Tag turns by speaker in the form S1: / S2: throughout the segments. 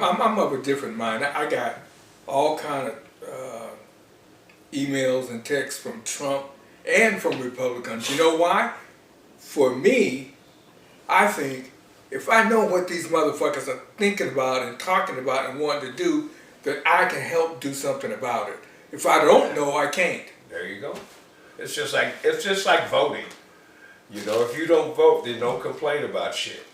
S1: I'm of a different mind. I got all kind of emails and texts from Trump and from Republicans. You know why? For me, I think if I know what these motherfuckers are thinking about and talking about and wanting to do, that I can help do something about it. If I don't know, I can't.
S2: There you go. It's just like voting. You know, if you don't vote, then don't complain about shit.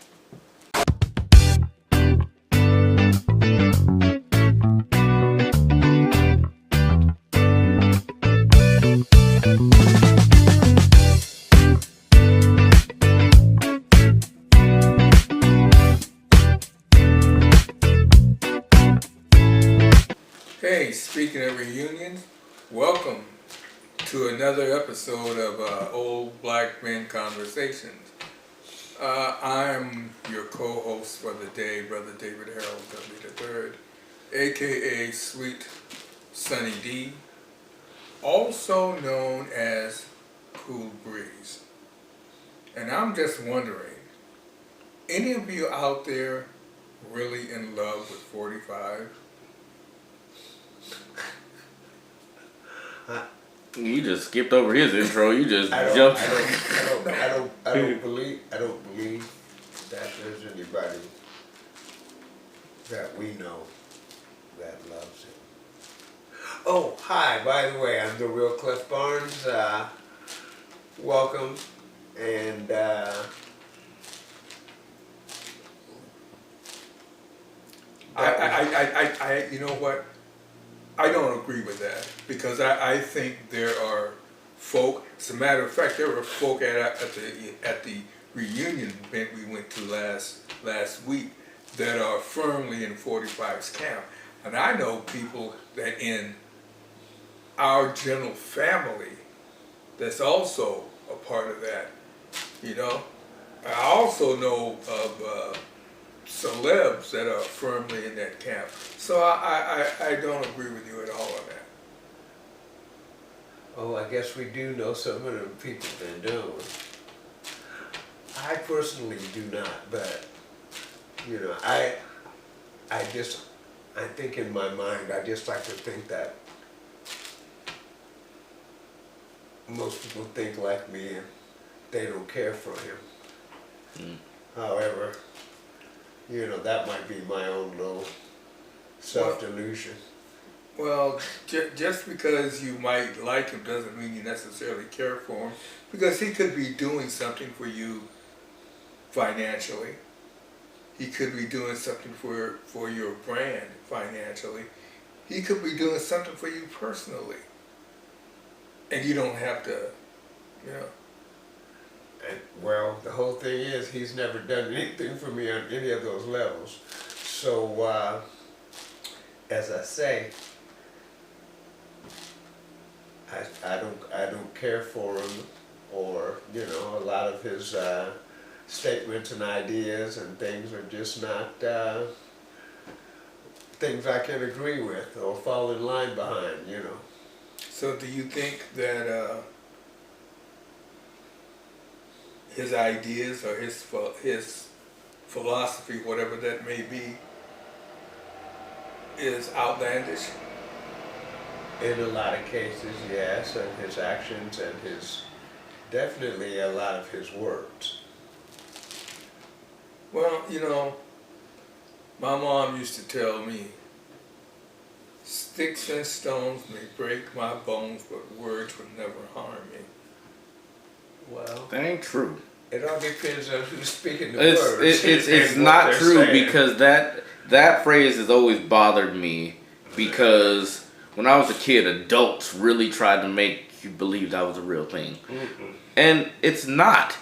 S1: Hey, speaking of reunions, welcome to another episode of Old Black Men Conversations. I'm your co-host for the day, Brother David Harold W. III, aka Sweet Sunny D, also known as Cool Breeze. And I'm just wondering, any of you out there really in love with 45?
S3: You just skipped over his intro. You just jumped.
S2: I don't believe that there's anybody that we know that loves him. Oh, hi, by the way, I'm the real Cliff Barnes. Welcome. And
S1: I you know what? I don't agree with that because I think there are folk. As a matter of fact, there were folk at the reunion event we went to last week that are firmly in 45's camp, and I know people that in our general family that's also a part of that. You know, I also know of celebs that are firmly in that camp. So I don't agree with you at all on that.
S2: oh, I guess we do know some of the people that don't. I personally do not, but you know, I think in my mind, I just like to think that most people think like me and they don't care for him. However, you know, that might be my own little self-delusion.
S1: Well, just because you might like him doesn't mean you necessarily care for him, because he could be doing something for you financially. He could be doing something for your brand financially. He could be doing something for you personally. And you don't have to, you know.
S2: And, well, the whole thing is he's never done anything for me on any of those levels. So, as I say, I don't care for him, or you know, a lot of his statements and ideas and things are just not things I can agree with or fall in line behind. You know.
S1: So do you think that his ideas or his philosophy, whatever that may be, is outlandish?
S2: In a lot of cases, yes, and his actions and definitely a lot of his words.
S1: Well, you know, my mom used to tell me, sticks and stones may break my bones, but words would never harm me.
S2: Well,
S3: That ain't true.
S2: it all depends on who's speaking the words.
S3: It's
S2: and what
S3: not
S2: they're
S3: true
S2: saying.
S3: because that phrase has always bothered me because when I was a kid, adults really tried to make you believe that was a real thing.
S2: Mm-mm.
S3: And it's not.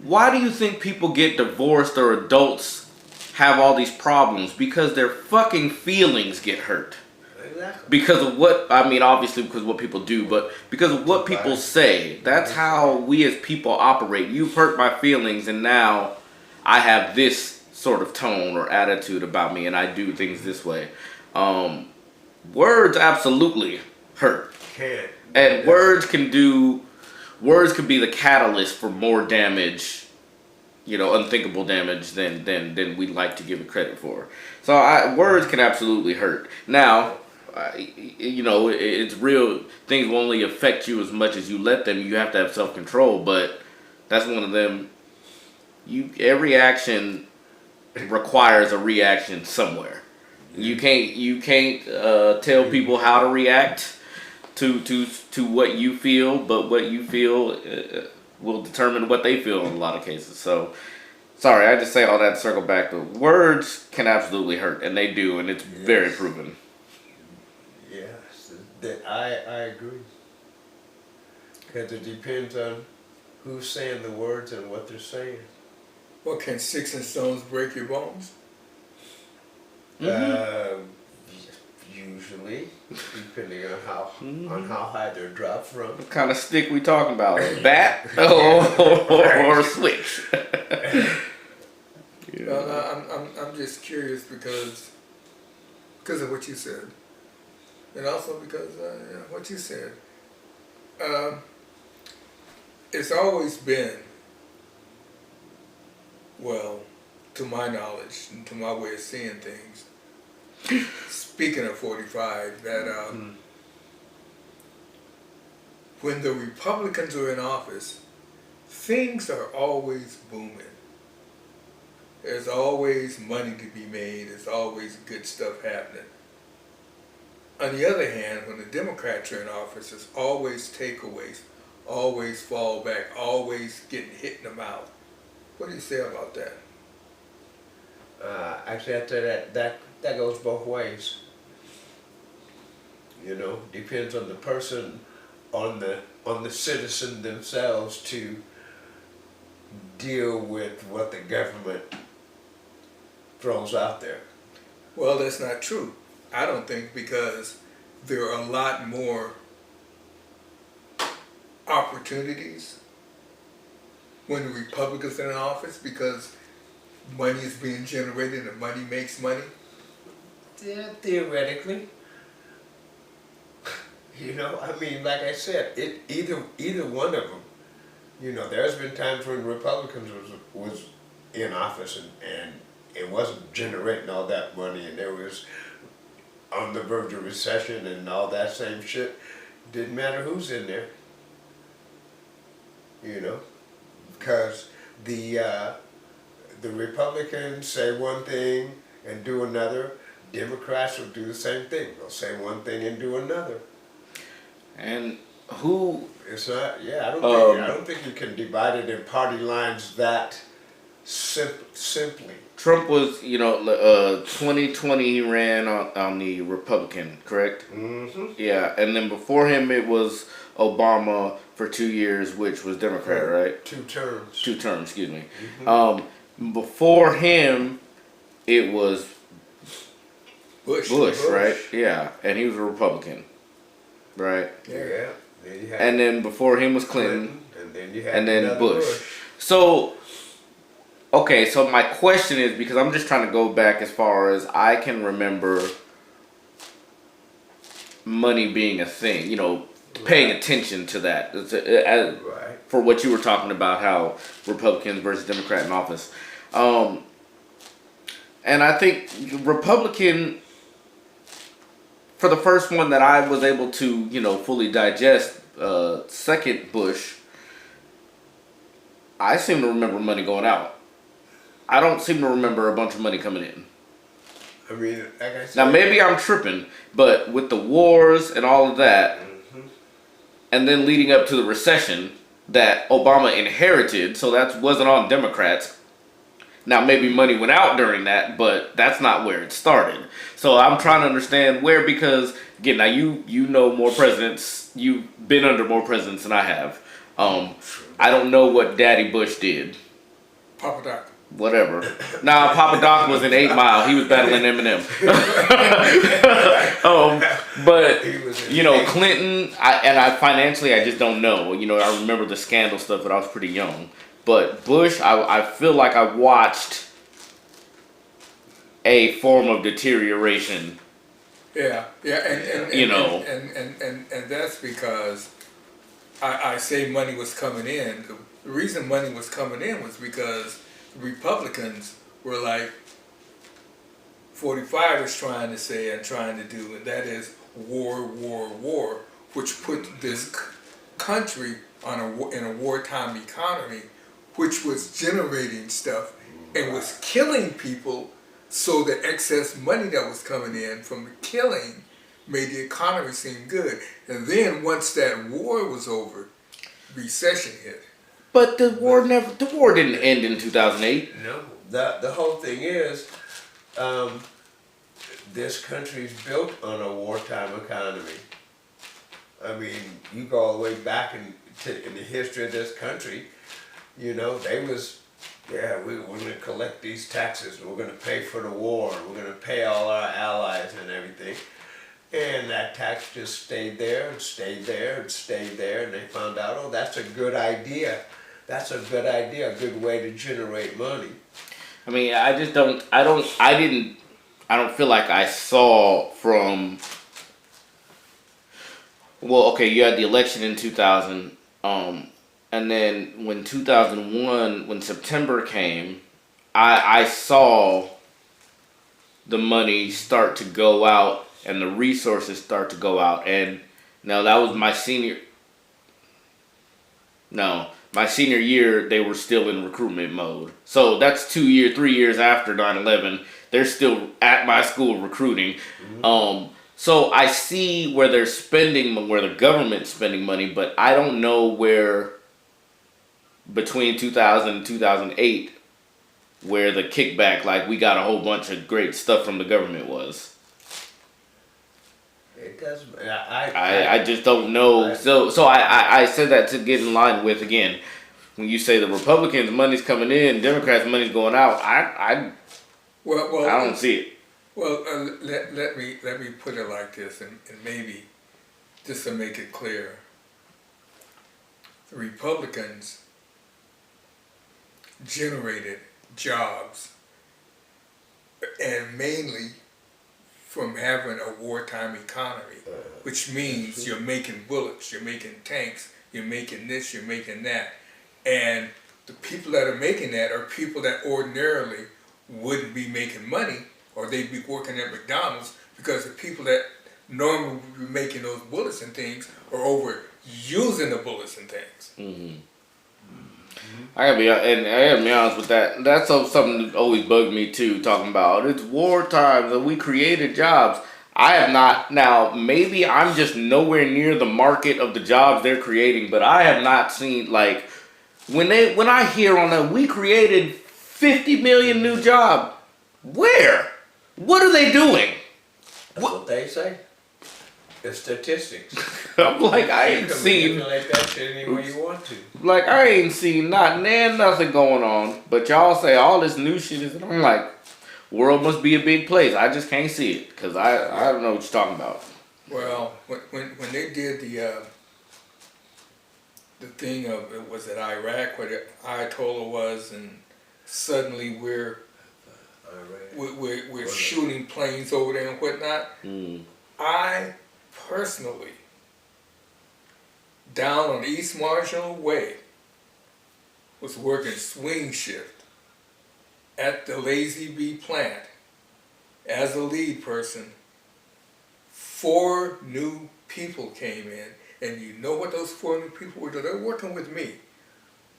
S3: Why do you think people get divorced or adults have all these problems? Because their fucking feelings get hurt.
S2: Exactly.
S3: Because of what, I mean, obviously because of what people do, but because of what people say. That's how we as people operate. You've hurt my feelings and now I have this sort of tone or attitude about me and I do things this way. Words absolutely hurt.
S2: Can't.
S3: And words can be the catalyst for more damage, unthinkable damage than we'd like to give it credit for. So words can absolutely hurt. Now, it's real. Things will only affect you as much as you let them. You have to have self-control, but that's one of them. Every action requires a reaction somewhere. You can't tell people how to react to what you feel, but what you feel will determine what they feel in a lot of cases. So, sorry, I just say all that to circle back. But words can absolutely hurt, and they do, and it's very proven.
S2: Yes, I agree. Because it depends on who's saying the words and what they're saying.
S1: Well, can sticks and stones break your bones?
S2: Usually, depending on how high they're dropped from.
S3: What kind of stick we talking about? A bat or a switch?
S1: Well, I'm just curious because of what you said, and also because what you said. It's always been, well, to my knowledge and to my way of seeing things. Speaking of 45, that when the Republicans are in office, things are always booming. There's always money to be made. There's always good stuff happening. On the other hand, when the Democrats are in office, there's always takeaways, always fall back, always getting hit in the mouth. What do you say about that?
S2: Actually, I'd say that goes both ways. Depends on the person, on the citizen themselves to deal with what the government throws out there.
S1: Well, that's not true. I don't think, because there are a lot more opportunities when the Republicans are in office, because money is being generated and money makes money.
S2: Yeah, theoretically. Like I said, either one of them. There's been times when Republicans was in office and it wasn't generating all that money, and there was on the verge of recession and all that same shit. Didn't matter who's in there. Because the Republicans say one thing and do another. Democrats will do the same thing. They'll say one thing and do another.
S3: And who?
S2: It's not. Yeah, I don't think you can divide it in party lines that simply.
S3: Trump was, 2020 he ran on the Republican, correct?
S2: Mm-hmm.
S3: Yeah, and then before him it was Obama for 2 years, which was Democrat, right?
S2: 2 terms.
S3: 2 terms, excuse me.
S2: Mm-hmm.
S3: Before him, it was Bush, right? Yeah, and he was a Republican, right?
S2: Yeah.
S3: And then before him was Clinton,
S2: and then you had
S3: and then Bush. So, okay, so my question is, because I'm just trying to go back as far as I can remember money being a thing, paying attention to that.
S2: Right.
S3: For what you were talking about, how Republicans versus Democrat in office. And I think Republican, for the first one that I was able to, fully digest, second Bush, I seem to remember money going out. I don't seem to remember a bunch of money coming in.
S2: Like I said,
S3: Now, maybe I'm tripping, but with the wars and all of that, and then leading up to the recession that Obama inherited, so that wasn't on Democrats. Now, maybe money went out during that, but that's not where it started. So I'm trying to understand where, because, again, now you know more presidents, you've been under more presidents than I have. I don't know what Daddy Bush did.
S1: Papa Doc.
S3: Whatever. Nah, Papa Doc was in 8 Mile. He was battling Eminem. But Clinton, financially, I just don't know. I remember the scandal stuff, but I was pretty young. But Bush, I feel like I watched a form of deterioration.
S1: Yeah, and that's because I say money was coming in. The reason money was coming in was because Republicans were like 45 is trying to say and trying to do, and that is war, war, war, which put this country on in a wartime economy, which was generating stuff and was killing people. So the excess money that was coming in from the killing made the economy seem good. And then once that war was over, recession hit.
S3: But the war didn't end in 2008.
S2: No, the whole thing is, this country's built on a wartime economy. I mean, you go all the way back in the history of this country, you know, they was, yeah, we're going to collect these taxes, we're going to pay for the war, we're going to pay all our allies and everything. And that tax just stayed there and stayed there and stayed there, and they found out, oh, that's a good idea. That's a good idea, a good way to generate money.
S3: I mean, I don't feel like I saw from, well, okay, you had the election in 2000, and then when 2001, when September came, I saw the money start to go out and the resources start to go out. And now that was my senior year, they were still in recruitment mode. So that's 3 years after 9/11. They're still at my school recruiting. Mm-hmm. So I see where they're spending, where the government's spending money, but I don't know where between 2000 and 2008, where the kickback, like we got a whole bunch of great stuff from the government was.
S2: It does.
S3: I just don't know. So I said that to get in line with, again, when you say the Republicans' money's coming in, Democrats' money's going out, I don't see it.
S1: Well, let me put it like this, and maybe just to make it clear, the Republicans generated jobs, and mainly from having a wartime economy, which means you're making bullets, you're making tanks, you're making this, you're making that. And the people that are making that are people that ordinarily wouldn't be making money, or they'd be working at McDonald's, because the people that normally would be making those bullets and things are over using the bullets and things.
S3: Mm-hmm. I gotta be honest with that. That's something that always bugged me too. Talking about it's wartime and we created jobs. I have not. Now maybe I'm just nowhere near the market of the jobs they're creating, but I have not seen, like, when I hear on that we created 50 million new jobs. Where? What are they doing?
S2: That's what they say. The statistics.
S3: I'm like, I ain't seen.
S2: Manipulate that shit any way you want to.
S3: Like, I ain't seen nothing going on. But y'all say all this new shit is. And I'm like, world must be a big place. I just can't see it because I don't know what you're talking about.
S1: Well, when they did the thing of, it was at Iraq where the Ayatollah was, and suddenly we're shooting planes over there and whatnot. I personally, down on East Marshall Way, was working swing shift at the Lazy Bee plant as a lead person. 4 new people came in, and you know what those 4 new people were doing? They were working with me.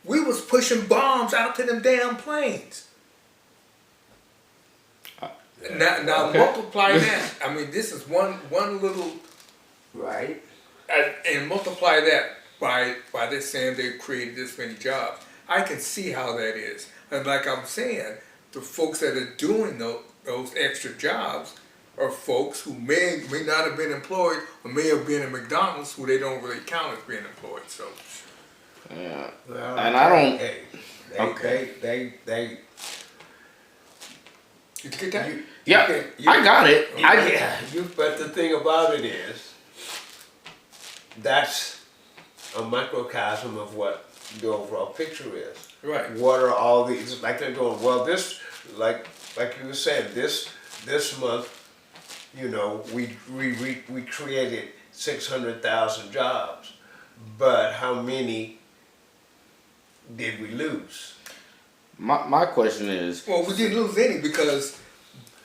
S1: We was pushing bombs out to them damn planes. Now okay. Multiply that. I mean, this is one little,
S2: right,
S1: and multiply that by this saying they've created this many jobs. I can see how that is. And like I'm saying, the folks that are doing those extra jobs are folks who may not have been employed, or may have been at McDonald's, who they don't really count as being employed. So
S3: yeah,
S2: well,
S3: and I don't.
S2: They
S1: You get that?
S3: I got it.
S2: But the thing about it is, that's a microcosm of what the overall picture is.
S1: Right.
S2: What are all these? Like they're going, well, this, like you were saying, this month, you know, we created 600,000 jobs, but how many did we lose?
S3: My question is,
S1: Well, we didn't lose any because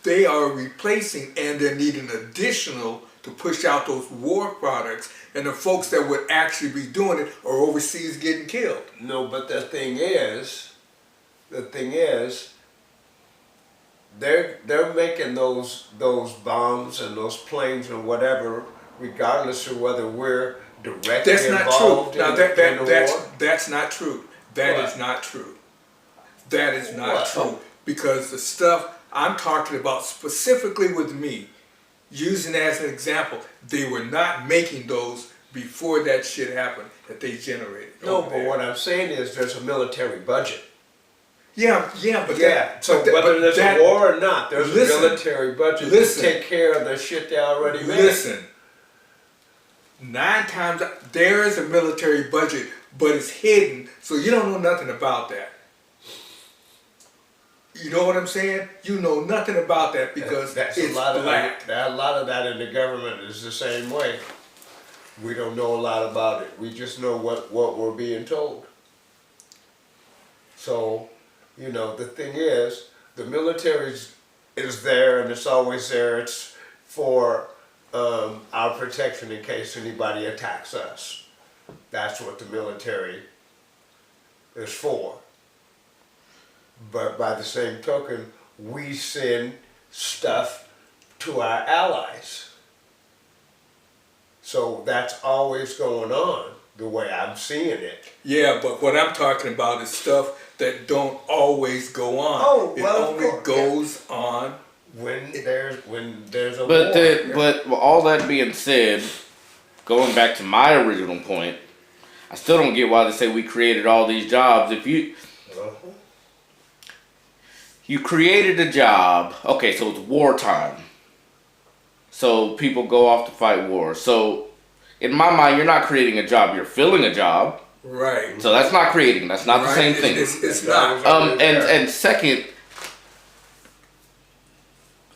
S1: they are replacing and they're needing additional to push out those war products, and the folks that would actually be doing it are overseas getting killed.
S2: No, but the thing is, they're making those bombs and those planes and whatever, regardless of whether we're directly
S1: That's not
S2: involved
S1: true. Now
S2: in the war.
S1: that's not true. That
S2: What?
S1: is not true. That is not
S2: What?
S1: true. Because the stuff I'm talking about specifically with me, using as an example, they were not making those before that shit happened that they generated.
S2: No,
S1: over
S2: but
S1: there.
S2: what I'm saying is there's a military budget.
S1: Yeah, but
S2: So
S1: but
S2: whether there's
S1: that-
S2: a war or not, there's
S1: Listen.
S2: a military budget
S1: Listen.
S2: to take care of the shit they already made.
S1: Listen, 9 times there is a military budget, but it's hidden, so you don't know nothing about that. You know what I'm saying? You know nothing about that because
S2: That's
S1: it's
S2: a lot
S1: black.
S2: of that. A lot of that in the government is the same way. We don't know a lot about it. We just know what we're being told. So, you know, the thing is, the military is there and it's always there. It's for our protection in case anybody attacks us. That's what the military is for. But by the same token, we send stuff to our allies. So that's always going on, the way I'm seeing it.
S1: Yeah, but what I'm talking about is stuff that don't always go on.
S2: Oh,
S1: it
S2: well, of
S1: only
S2: course,
S1: goes on.
S2: When there's a
S3: but
S2: war.
S3: but all that being said, going back to my original point, I still don't get why they say we created all these jobs. If you created a job, okay, so it's wartime. So people go off to fight war. So in my mind, you're not creating a job, you're filling a job.
S1: Right.
S3: So that's not creating. That's not the
S1: Right.
S3: same thing.
S1: It's not.
S3: And second,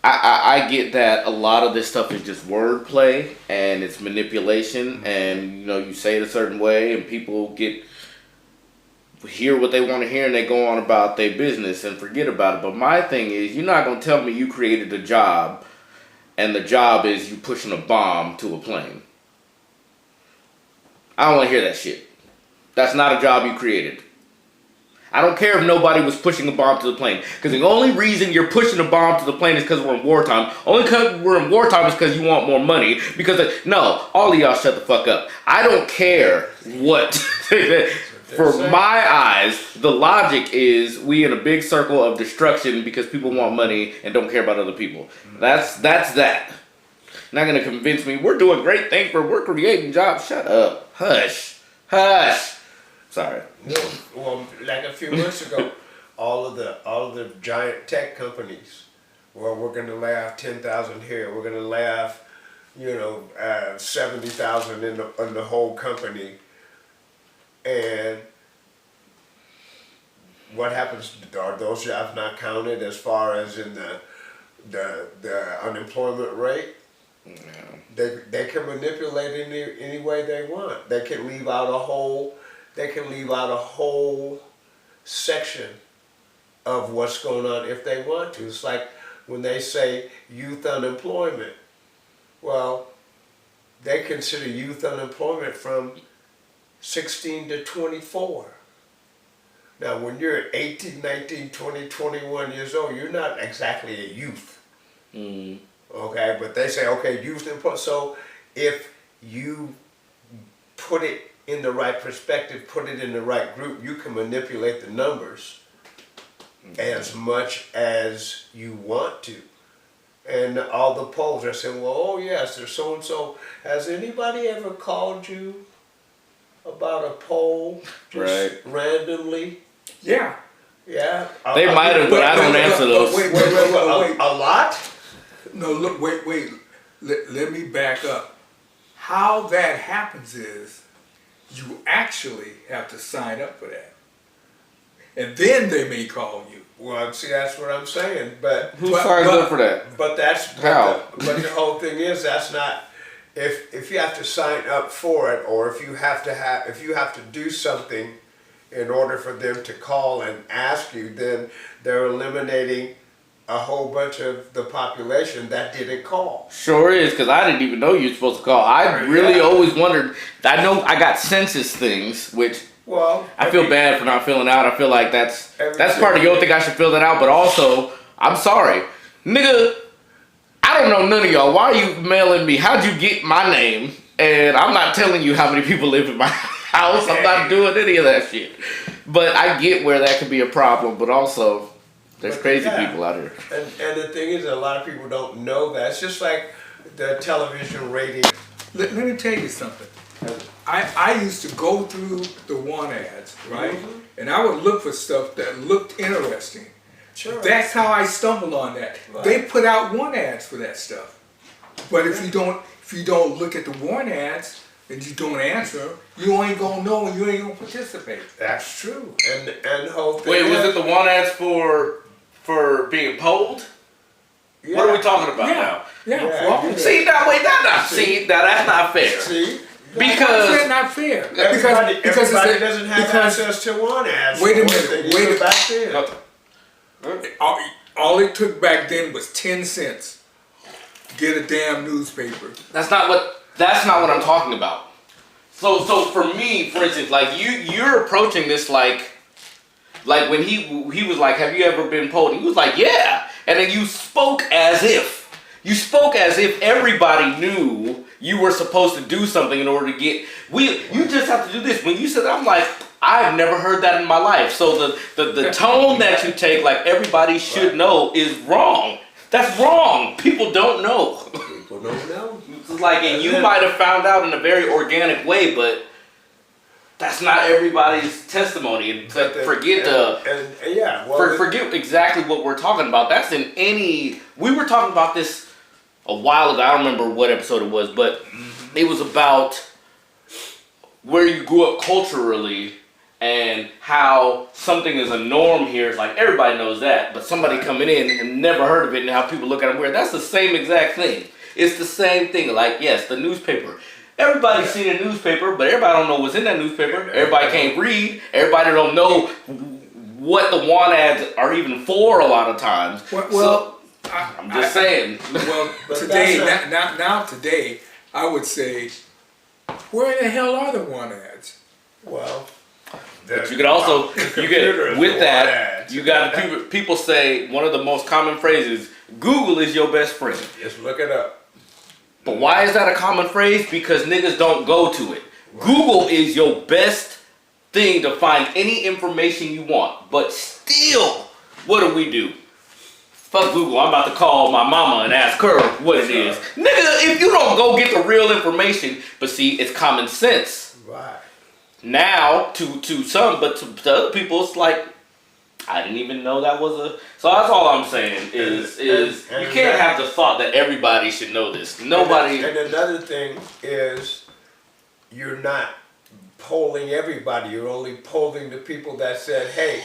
S3: I get that a lot of this stuff is just wordplay and it's manipulation, and you know, you say it a certain way and people hear what they want to hear and they go on about their business and forget about it. But my thing is, you're not gonna tell me you created a job and the job is you pushing a bomb to a plane. I don't want to hear that shit. That's not a job you created. I don't care if nobody was pushing a bomb to the plane. Because the only reason you're pushing a bomb to the plane is because we're in wartime. Only because we're in wartime is because you want more money. No, all of y'all shut the fuck up. I don't care what. For my eyes, the logic is we in a big circle of destruction because people want money and don't care about other people. That's that. Not gonna convince me we're doing great things we're creating jobs. Shut up. Hush. Sorry.
S2: No, well, like a few months ago, all of the giant tech companies, well, we're gonna lay off 10,000 here. We're gonna lay off, 70,000 in the whole company. And what happens? Are those jobs not counted as far as in the unemployment rate?
S3: Yeah.
S2: They can manipulate any way they want. They can leave out a whole section of what's going on if they want to. It's like when they say youth unemployment. Well, they consider youth unemployment from 16 to 24. Now, when you're 18, 19, 20, 21 years old, you're not exactly a youth.
S3: Mm.
S2: Okay, but they say, okay, youth employment. So if you put it in the right perspective, put it in the right group, you can manipulate the numbers as much as you want to. And all the polls are saying, well, oh yes, there's so-and-so. Has anybody ever called you about a poll just randomly?
S1: Yeah.
S2: Yeah.
S3: They might have, but I don't answer those.
S1: Wait.
S2: A lot?
S1: No, look, wait. Let me back up. How that happens is you actually have to sign up for that. And then they may call you.
S2: Well, see, that's what I'm saying. But
S3: Who signs up for that?
S2: But that's
S3: How?
S2: But the whole thing is that's not. If you have to sign up for it, or if you have to do something in order for them to call and ask you, then they're eliminating a whole bunch of the population that didn't call.
S3: Sure is, because I didn't even know you were supposed to call. I really always wondered. I know I got census things, which I feel bad for not filling out. I feel like that's part of you don't think I should fill that out, but also, I'm sorry. Nigga, I don't know none of y'all. Why are you mailing me? How'd you get my name? And I'm not telling you how many people live in my house. I'm not doing any of that shit. But I get where that could be a problem, but also, there's crazy people out here.
S2: And the thing is, a lot of people don't know that. It's just like the television rating.
S1: Let me tell you something. I used to go through the want ads, right?
S2: Mm-hmm.
S1: And I would look for stuff that looked interesting.
S2: Sure.
S1: That's how I stumbled on that.
S2: Right.
S1: They put out want ads for that stuff. But if you don't look at the want ads and you don't answer them, you ain't gonna know and you ain't gonna participate.
S2: That's true. And the whole thing.
S3: Wait, was it the want ads for being polled?
S2: Yeah.
S3: What are we talking about now?
S1: Yeah.
S2: Yeah,
S3: See, now wait, that's not fair.
S2: See?
S3: Because
S1: That's not fair.
S2: Everybody
S1: it's
S2: doesn't have
S1: because
S2: access to want ads.
S1: Wait a minute, wait a-
S2: back then.
S1: all it took back then was 10 cents. Get a damn newspaper.
S3: that's not what I'm talking about. So for me, for instance, like you're approaching this like when he was like, have you ever been polled? He was like, yeah. And then you spoke as if everybody knew you were supposed to do something in order to get. You just have to do this. When you said that, I'm like, I've never heard that in my life. So the tone that you take, like everybody should know, is wrong. That's wrong. People don't know.
S2: People don't know.
S3: It's like, and you might have found out in a very organic way, but that's not everybody's testimony. And forget exactly what we're talking about. That's in any. We were talking about this a while ago. I don't remember what episode it was, but it was about where you grew up culturally and how something is a norm here. Like everybody knows that, but somebody coming in and never heard of it and how people look at them weird. That's the same exact thing. It's the same thing. Like, yes, the newspaper. Everybody's seen a newspaper, but everybody don't know what's in that newspaper. Everybody can't read. Everybody don't know what the want ads are even for a lot of times. I'm just saying.
S1: Well, today, today, I would say, where the hell are the want ads?
S2: Well,
S3: but you could also, you got people say one of the most common phrases, Google is your best friend.
S2: Just look it up.
S3: But why is that a common phrase? Because niggas don't go to it. Right. Google is your best thing to find any information you want. But still, what do? Fuck Google, I'm about to call my mama and ask her what it is. Nigga, if you don't go get the real information, but see, it's common sense.
S2: Right.
S3: Now, to some, but to other people, it's like, I didn't even know that was a. So that's all I'm saying is you can't have the thought that everybody should know this. Nobody.
S2: And another thing is, you're not polling everybody. You're only polling the people that said, "Hey,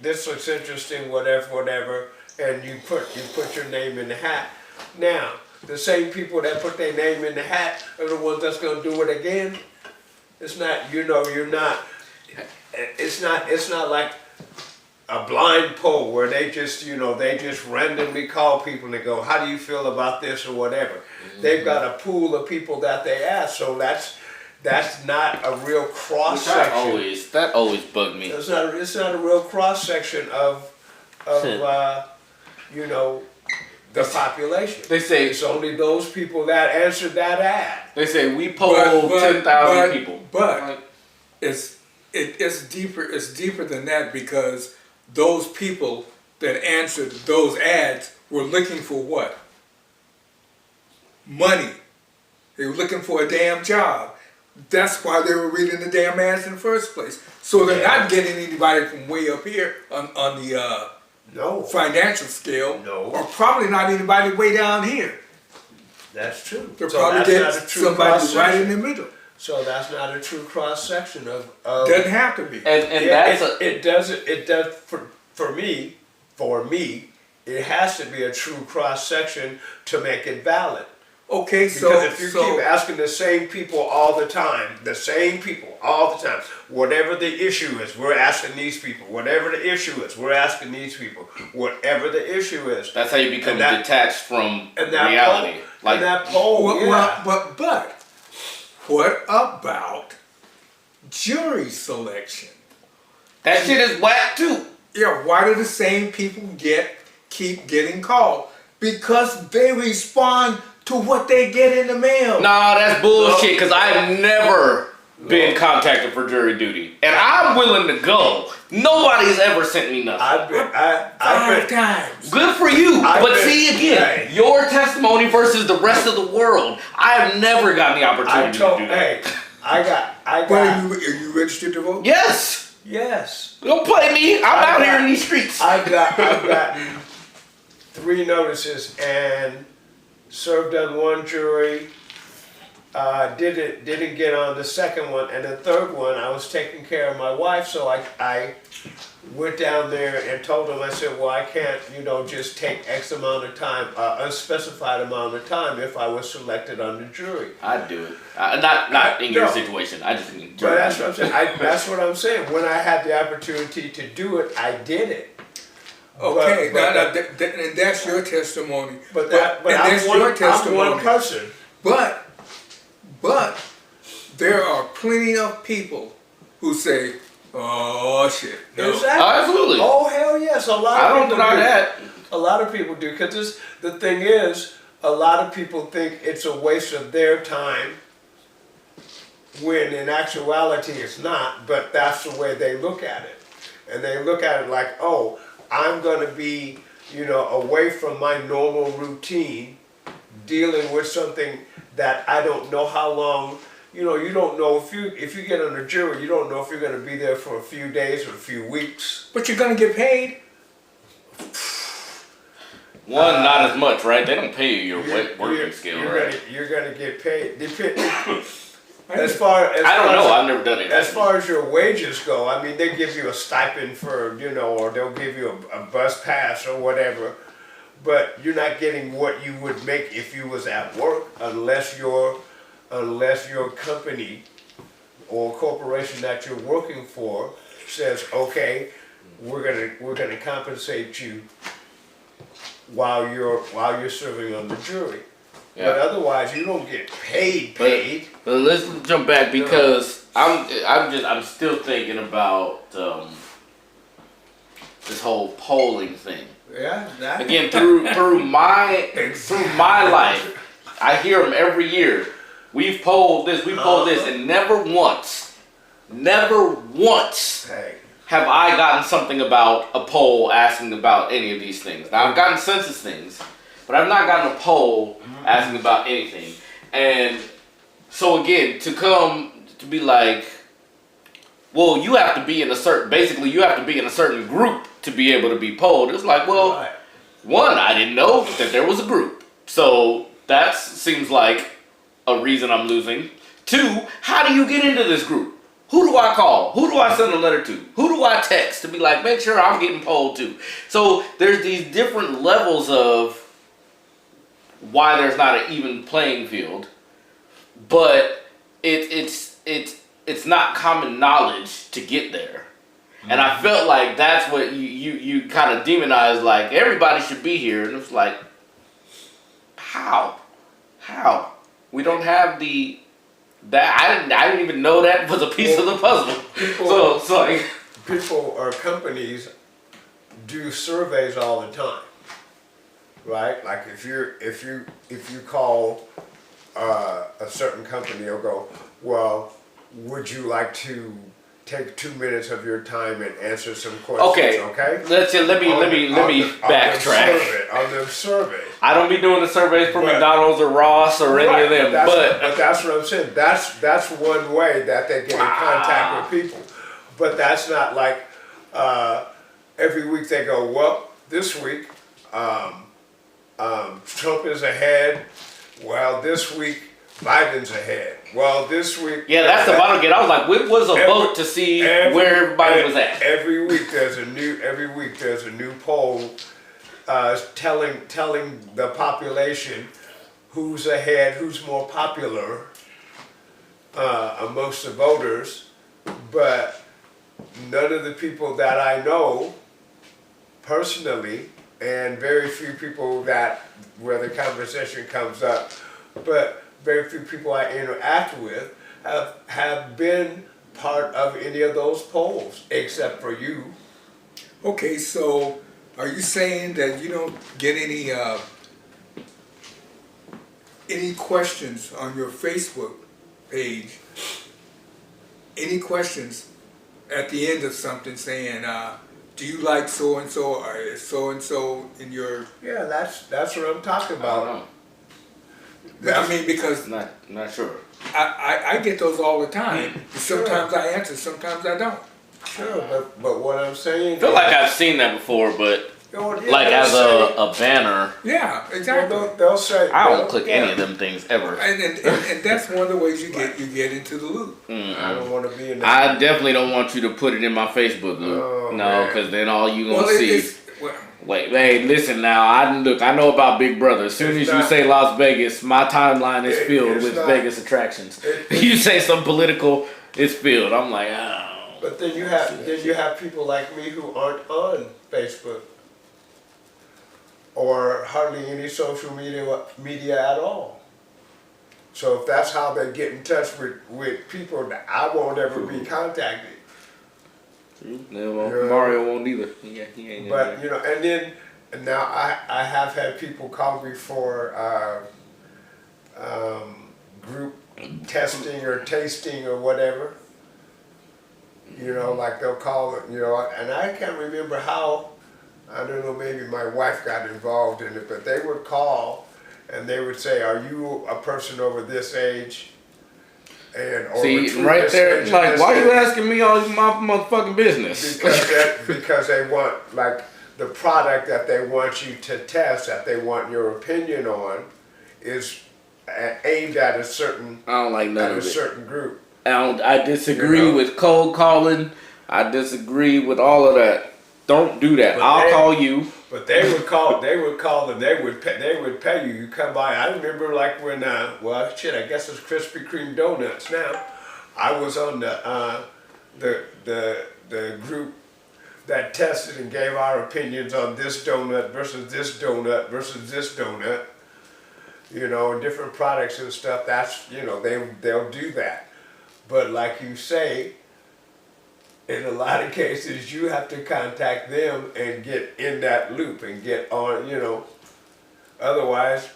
S2: this looks interesting, whatever," and you put your name in the hat. Now, the same people that put their name in the hat are the ones that's going to do it again. It's not. You're not. It's not like a blind poll where they just randomly call people and go, how do you feel about this or whatever. Mm-hmm. They've got a pool of people that they ask, so that's not a real cross section.
S3: That always bugged me.
S2: It's not a real cross section of the population.
S3: They say
S2: it's only those people that answered that ad.
S3: They say we polled 10,000 people,
S1: but it's deeper than that, because those people that answered those ads were looking for what? Money. They were looking for a damn job. That's why they were reading the damn ads in the first place. So they're not getting anybody from way up here on the financial scale. No. Or probably not anybody way down here.
S2: That's true.
S1: They're probably getting somebody right in the middle.
S2: So that's not a true cross section of
S1: doesn't have to be.
S2: And it does for me, it has to be a true cross section to make it valid.
S1: Okay,
S2: Because
S1: so
S2: if you keep asking the same people all the time, whatever the issue is, we're asking these people. Whatever the issue is, we're asking these people. Whatever the issue is.
S3: That's how you become
S2: And that-
S3: detached from
S2: And that
S3: reality.
S2: Poll, and that poll,
S1: well, but what about jury selection?
S3: that shit is whack too.
S1: Yeah, why do the same people keep getting called? Because they respond to what they get in the mail.
S3: Nah, that's bullshit. Because I've never been contacted for jury duty, and I'm willing to go. Nobody's ever sent me nothing.
S2: I've been
S1: times.
S3: Good for you.
S2: I've
S3: But
S2: been-
S3: see again,
S2: hey.
S3: your testimony versus the rest of the world. I have never gotten the opportunity to do that.
S2: hey, I got.
S1: But are you registered to vote?
S3: Yes.
S2: Yes.
S3: Don't play me. I'm
S2: I
S3: out
S2: got-
S3: here in these streets.
S2: I've gotten 3 notices and served on 1 jury. Didn't get on the 2nd one, and the 3rd one I was taking care of my wife, so I went down there and told them, I said, well, I can't, just take X amount of time, unspecified amount of time if I was selected on the jury.
S3: I'd do it. Not in your
S2: No.
S3: situation. I just mean
S2: But that's what I'm saying. That's what I'm saying. When I had the opportunity to do it, I did it.
S1: Okay,
S2: But-
S1: and that's your testimony.
S2: But
S1: and that's
S2: I'm
S1: your testimony.
S2: one person.
S1: But there are plenty of people who say, "Oh shit, no."
S2: Exactly.
S3: Absolutely.
S2: Oh hell yes, a lot
S3: I
S2: of
S3: don't
S2: people
S3: deny
S2: do.
S3: that.
S2: A lot of people do, because the thing is, a lot of people think it's a waste of their time, when in actuality it's not. But that's the way they look at it, and they look at it like, oh, I'm going to be, away from my normal routine, dealing with something that I don't know how long. You don't know if you get on a jury, you don't know if you're going to be there for a few days or a few weeks.
S1: But you're gonna get paid.
S3: One, not as much, right? They don't pay you your working skill,
S2: you're
S3: right?
S2: You're gonna get paid. As far as
S3: I don't know. I've never done it.
S2: As far as your wages go, I mean, they give you a stipend for, or they'll give you a bus pass or whatever, but you're not getting what you would make if you was at work, unless your company or corporation that you're working for says, okay, we're gonna compensate you while you're serving on the jury.
S3: Yeah.
S2: But otherwise, you don't get paid.
S3: But let's jump back, because I'm still thinking about this whole polling thing.
S2: Yeah, that.
S3: Again, through my life, I hear them every year. We've polled this, and never once
S2: Hey,
S3: have I gotten something about a poll asking about any of these things. Now, I've gotten census things, but I've not gotten a poll asking about anything. And so again, to be like, well, you have to be in a certain group to be able to be polled. It's like, well,
S2: right.
S3: one, I didn't know that there was a group. So that seems like a reason I'm losing. Two, how do you get into this group? Who do I call? Who do I send a letter to? Who do I text to be like, make sure I'm getting polled too? So there's these different levels of why there's not an even playing field, but it's not common knowledge to get there. And I felt like that's what you kind of demonized, like everybody should be here, and it's like, how? We don't have that. I didn't even know that was a piece of the puzzle. So it's like,
S2: People or companies do surveys all the time, right? Like if you call a certain company, you'll go, well, would you like to take 2 minutes of your time and answer some questions? Okay.
S3: let me backtrack.
S2: On the survey.
S3: I don't be doing the surveys for McDonald's or Ross or any of them,
S2: but that's what I'm saying. That's one way that they get in contact with people. But that's not like every week they go, well, this week Trump is ahead. Well, this week Biden's ahead. Well, this week.
S3: Yeah, that's the bottom get. I was like, what was a vote to see where everybody was at?
S2: Every week there's a new poll telling the population who's ahead, who's more popular amongst the voters, but none of the people that I know personally, and very few people that where the conversation comes up, but very few people I interact with have been part of any of those polls, except for you.
S1: Okay, so are you saying that you don't get any questions on your Facebook page? Any questions at the end of something saying, do you like so and so, or is so and so in your?
S2: Yeah, that's what I'm talking
S3: I
S2: about.
S3: don't know.
S1: I mean, because
S3: Not sure.
S1: I get those all the time. Sometimes I answer, sometimes I don't.
S2: Sure, but what I'm saying
S3: I feel like I've seen that before, but like as a banner,
S1: Yeah, exactly.
S2: they'll say
S3: I don't click any of them things ever.
S1: And that's one of the ways you get into the loop.
S2: I don't want to be in that.
S3: I definitely don't want you to put it in my Facebook loop.
S2: Oh,
S3: no,
S2: man.
S3: because then all you gonna
S1: Well,
S3: see. Wait, hey, listen now. I know about Big Brother. As soon as you say Las Vegas, my timeline is filled with Vegas attractions. You say some political, it's filled. I'm like, oh.
S2: But then you have people like me who aren't on Facebook or hardly any social media at all. So if that's how they get in touch with people, I won't ever be contacted.
S3: No, well, Mario won't either. Yeah, he ain't.
S2: But and now I have had people call me for group testing or tasting or whatever. You know, like they'll call it, and I can't remember how, I don't know, maybe my wife got involved in it, but they would call and they would say, are you a person over this age? And or
S3: see, right there, like, why are you asking me all my motherfucking business?
S2: Because they want, like, the product that they want you to test, that they want your opinion on, is aimed at a certain,
S3: I don't like none of it.
S2: certain group.
S3: I disagree with cold calling. I disagree with all of that. Don't do that. I'll call you.
S2: But they would call, and they would pay you. You come by. I remember like when, well, shit, I guess it's Krispy Kreme donuts now. I was on the group that tested and gave our opinions on this donut versus this donut versus this donut. Different products and stuff. That's they'll do that. But like you say, in a lot of cases, you have to contact them and get in that loop and get on, Otherwise,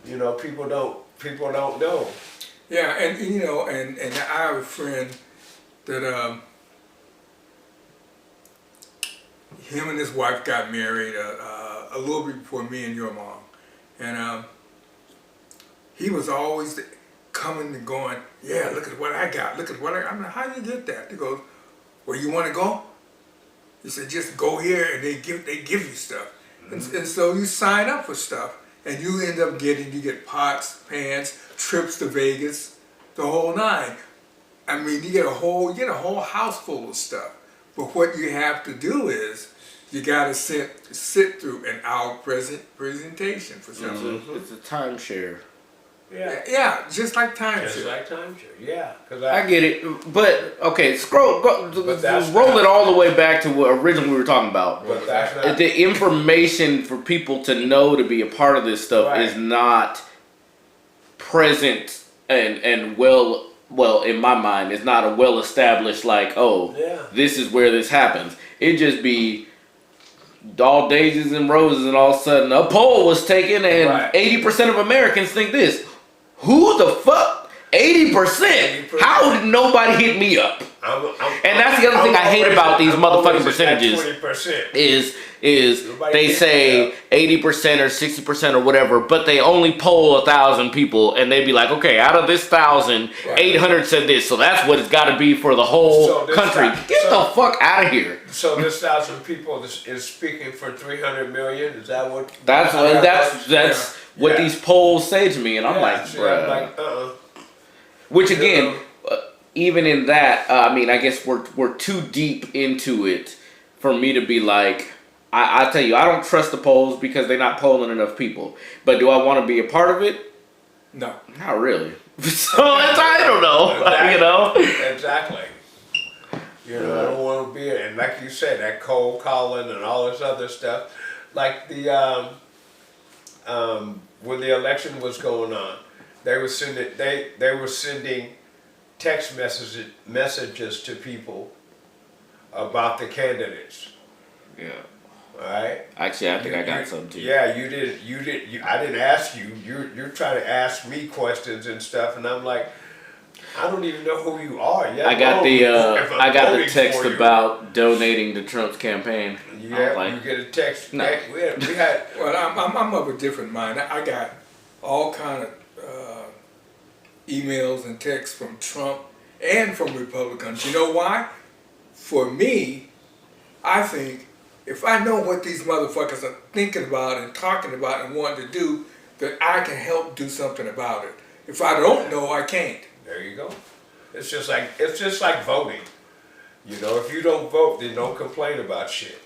S2: people don't know.
S1: Yeah, and I have a friend that him and his wife got married a little bit before me and your mom, and he was always coming and going, yeah, look at what I got, look at what I'm like, how do you get that? He goes, where you want to go? He said, just go here and they give you stuff. Mm-hmm. And so you sign up for stuff and you end up you get pots, pans, trips to Vegas, the whole nine. I mean, you get a whole house full of stuff. But what you have to do is you got to sit through an hour presentation for something.
S3: Mm-hmm. It's a timeshare.
S1: Yeah, just like timeshare.
S2: Just like timeshare, yeah.
S3: I get it, but okay, roll it all the way back to what originally we were talking about.
S2: But that's not,
S3: the information for people to know to be a part of this stuff is not present and well, in my mind, it's not a well established this is where this happens. It just be all daisies and roses, and all of a sudden a poll was taken, and 80% of Americans think this. Who the fuck? 80%? How did nobody hit me up? And that's the other thing I hate about these motherfucking percentages. 20%. Is they say 80% or 60% or whatever, but they only poll 1,000 people, and they be like, okay, out of this 1,000, 800 said this, so that's what it's got to be for the whole country. Get the fuck out of here.
S2: So this 1,000 people is speaking for 300 million. Is that what?
S3: That's what these polls say to me, and I'm like, bruh. Which again, even in that, I mean, I guess we're too deep into it for me to be like, I tell you, I don't trust the polls because they're not polling enough people. But do I want to be a part of it?
S1: No.
S3: Not really. So I don't know.
S2: Exactly.
S3: You know.
S2: Exactly. You know, I don't want to be, and like you said, that cold calling and all this other stuff. Like the when the election was going on, they were sending text messages to people about the candidates.
S3: Yeah.
S2: All right.
S3: Actually, I think I got some too.
S2: Yeah, you did. I didn't ask you. You're trying to ask me questions and stuff, and I'm like, I don't even know who you are. Yeah,
S3: I got the text about donating to Trump's campaign.
S2: Yeah,
S3: like,
S2: you get a text.
S3: No.
S2: We had.
S1: Well, I'm of a different mind. I got all kind of emails and texts from Trump and from Republicans. You know why? For me, I think if I know what these motherfuckers are thinking about and talking about and wanting to do, then I can help do something about it. If I don't know, I can't.
S2: There you go. It's just like voting. You know, if you don't vote, then don't complain about shit.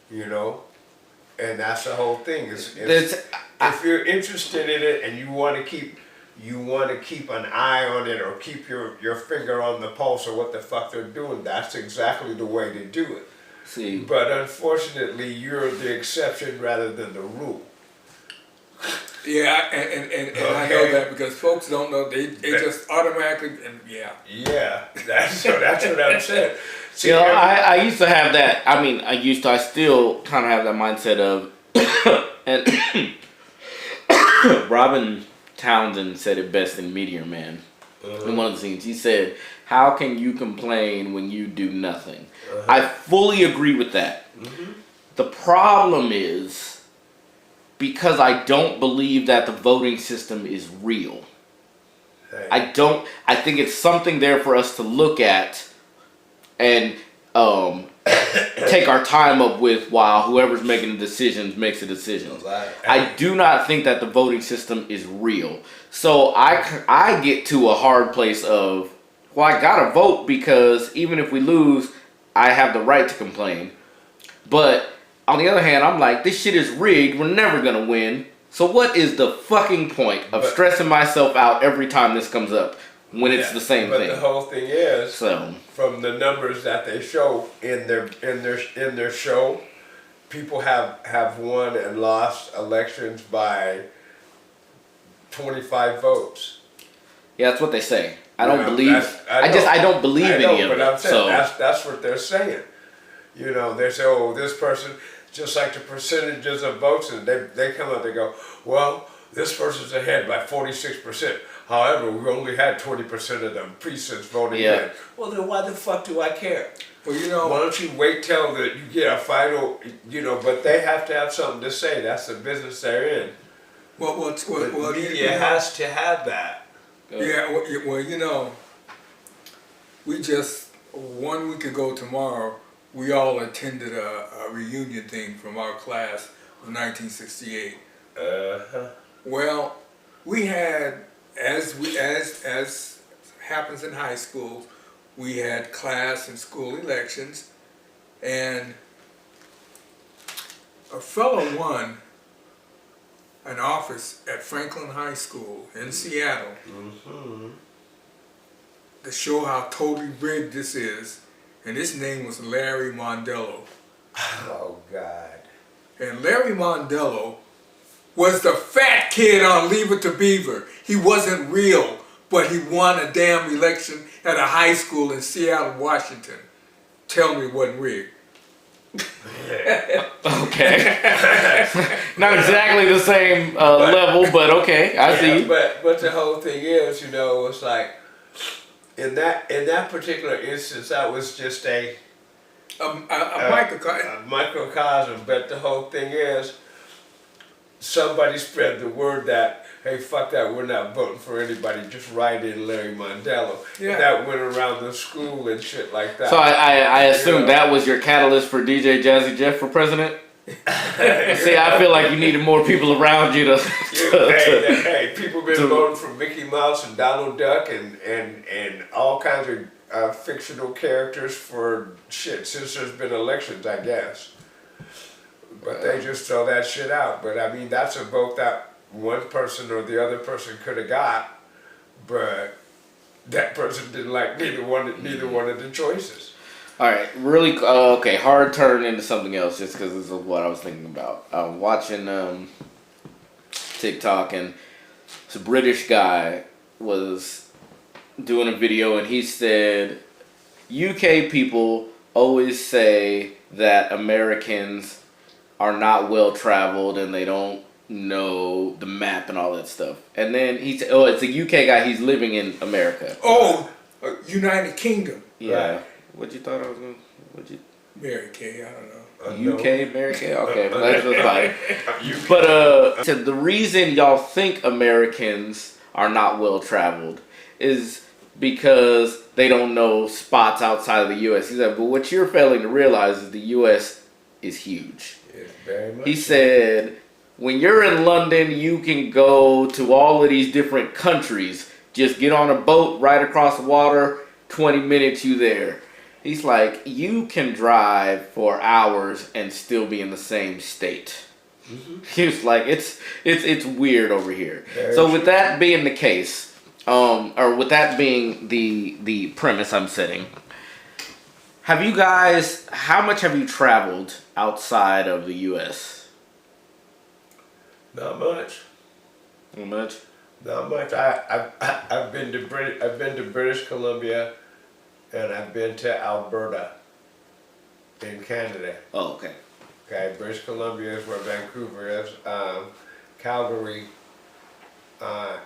S2: You know, and that's the whole thing. If you're interested in it and you want to keep an eye on it or keep your finger on the pulse of what the fuck they're doing, that's exactly the way to do it.
S3: See,
S2: but unfortunately, you're the exception rather than the rule.
S1: Yeah, and I know that because folks don't know, they just automatically, and yeah.
S2: Yeah, that's what I'm saying. See,
S3: you know, I used to have that. I mean, I still kind of have that mindset of, and Robin Townsend said it best in Meteor Man. In one of the scenes, he said, "How can you complain when you do nothing?" I fully agree with that. The problem is, because I don't believe that the voting system is real.
S2: Hey.
S3: I think it's something there for us to look at and take our time up with while whoever's making the decisions makes the decisions. I do not think that the voting system is real. So I get to a hard place of, well, I gotta vote because even if we lose, I have the right to complain. But on the other hand, I'm like, this shit is rigged. We're never gonna win. So what is the fucking point of stressing myself out every time this comes up when it's the same thing?
S2: But the whole thing is, from the numbers that they show in their show, people have won and lost elections by 25 votes.
S3: Yeah, that's what they say. I don't believe. I don't believe any of it.
S2: I'm saying that's what they're saying. You know, they say, oh, this person, just like the percentages of votes, and they come out, they go, well, this person's ahead by 46%. However, we only had 20% of the precincts voting in. Well, then why the fuck do I care?
S1: Well, you know,
S2: why don't you wait till that you get a final, you know, but they have to have something to say. That's the business they're in.
S1: Well,
S2: the media has to have that.
S1: Yeah, well, you know, we just, 1 week ago tomorrow, we all attended a reunion thing from our class of 1968. Well, we had, as happens in high schools, we had class and school elections, and a fellow won an office at Franklin High School in Seattle to show how totally rigged this is. And his name was Larry Mondello.
S2: Oh, God.
S1: And Larry Mondello was the fat kid on Leave It to Beaver. He wasn't real, but he won a damn election at a high school in Seattle, Washington. Tell me it wasn't rigged.
S3: Okay. Not exactly the same level, but okay, I see.
S2: But the whole thing is, you know, it's like, in that particular instance, that was just a microcosm. But the whole thing is, somebody spread the word that, hey, fuck that, we're not voting for anybody, just write in Larry Mondello. Yeah. And that went around the school and shit like that.
S3: So I assume that was your catalyst for DJ Jazzy Jeff for president? See, I feel like you needed more people around you to...
S2: Hey, people been voting for Mickey Mouse and Donald Duck and all kinds of fictional characters for shit since there's been elections, I guess. But they just throw that shit out. But I mean, that's a vote that one person or the other person could have got, but that person didn't like neither one of the choices.
S3: All right, really, okay, hard turn into something else just because this is what I was thinking about. I was watching TikTok, and this British guy was doing a video, and he said, UK people always say that Americans are not well traveled and they don't know the map and all that stuff. And then he said, oh, it's a UK guy, he's living in America.
S1: Oh, United Kingdom.
S3: Yeah.
S2: Right.
S3: What you thought I was going to...
S1: Mary Kay, I don't know.
S3: UK, Mary Kay? Okay, that's just fine. But so the reason y'all think Americans are not well traveled is because they don't know spots outside of the U.S. He said, but what you're failing to realize is the U.S. is huge.
S2: Yes, very much.
S3: He said, when you're in London, you can go to all of these different countries. Just get on a boat right across the water, 20 minutes you there. He's like, you can drive for hours and still be in the same state. Mm-hmm. He was like, it's weird over here. So with that being the case, or with that being the premise I'm setting, how much have you traveled outside of the U.S.?
S2: Not much.
S3: Not much?
S2: Not much. I've been to British Columbia, and I've been to Alberta in Canada.
S3: Oh, okay.
S2: Okay, British Columbia is where Vancouver is. Calgary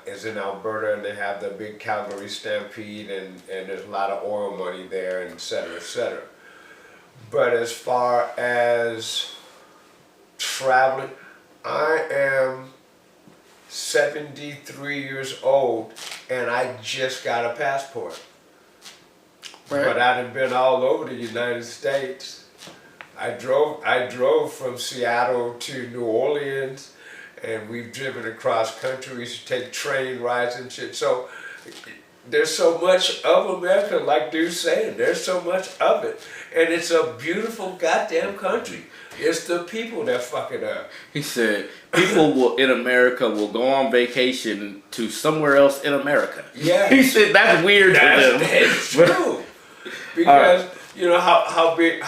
S2: is in Alberta, and they have the big Calgary Stampede, and there's a lot of oil money there, and et cetera, et cetera. But as far as traveling, I am 73 years old, and I just got a passport. Right. But I've been all over the United States. I drove from Seattle to New Orleans, and we've driven across country. We used to take train rides and shit. So there's so much of America, like dude's saying, there's so much of it. And it's a beautiful goddamn country. It's the people that fuck it up.
S3: He said, people in America will go on vacation to somewhere else in America.
S2: Yeah.
S3: He said, that's weird to them.
S2: That's true. Because you know how big